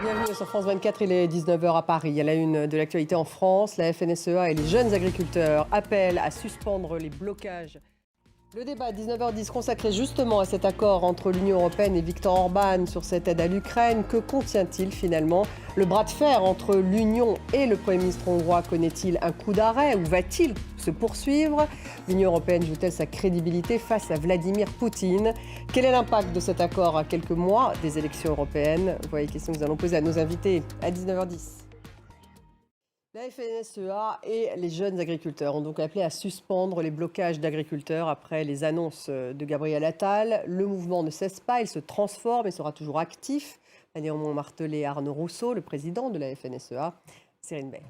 Bienvenue sur France 24, il est 19 h à Paris. À la une de l'actualité en France, la FNSEA et les jeunes agriculteurs appellent à suspendre les blocages. Le débat à 19 h 10 consacré justement à cet accord entre l'Union européenne et Viktor Orban sur cette aide à l'Ukraine. Que contient-il finalement? Le bras de fer entre l'Union et le Premier ministre hongrois connaît-il un coup d'arrêt ou va-t-il se poursuivre? L'Union européenne joue-t-elle sa crédibilité face à Vladimir Poutine? Quel est l'impact de cet accord à quelques mois des élections européennes? Voilà les questions que nous allons poser à nos invités à 19 h 10. La FNSEA et les jeunes agriculteurs ont donc appelé à suspendre les blocages d'agriculteurs après les annonces de Gabriel Attal. Le mouvement ne cesse pas, il se transforme et sera toujours actif, a néanmoins martelé Arnaud Rousseau, le président de la FNSEA, Cyrine Bay.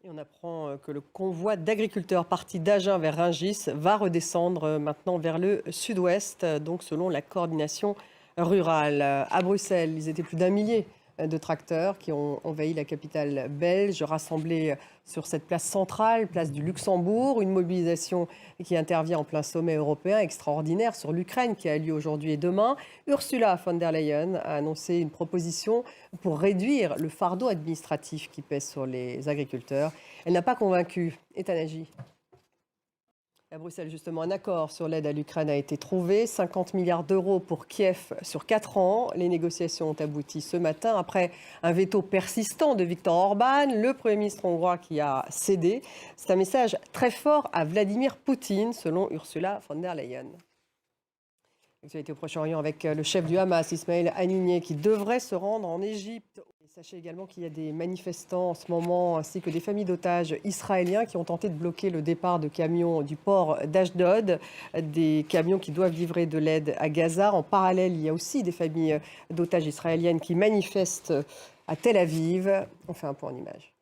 Et on apprend que le convoi d'agriculteurs parti d'Agen vers Rungis va redescendre maintenant vers le sud-ouest, donc selon la coordination rurale. À Bruxelles, ils étaient plus d'1 millier de tracteurs qui ont envahi la capitale belge, rassemblés sur cette place centrale, place du Luxembourg. Une mobilisation qui intervient en plein sommet européen extraordinaire sur l'Ukraine qui a lieu aujourd'hui et demain. Ursula von der Leyen a annoncé une proposition pour réduire le fardeau administratif qui pèse sur les agriculteurs. Elle n'a pas convaincu. Etanagie. À Bruxelles, justement, un accord sur l'aide à l'Ukraine a été trouvé. 50 milliards d'euros pour Kiev sur 4 ans. Les négociations ont abouti ce matin après un veto persistant de Viktor Orban, le Premier ministre hongrois qui a cédé. C'est un message très fort à Vladimir Poutine, selon Ursula von der Leyen. L'actualité au Proche-Orient avec le chef du Hamas, Ismaël Haniyeh, qui devrait se rendre en Égypte. Et sachez également qu'il y a des manifestants en ce moment, ainsi que des familles d'otages israéliens qui ont tenté de bloquer le départ de camions du port d'Ashdod, des camions qui doivent livrer de l'aide à Gaza. En parallèle, il y a aussi des familles d'otages israéliennes qui manifestent à Tel Aviv. On fait un point en images.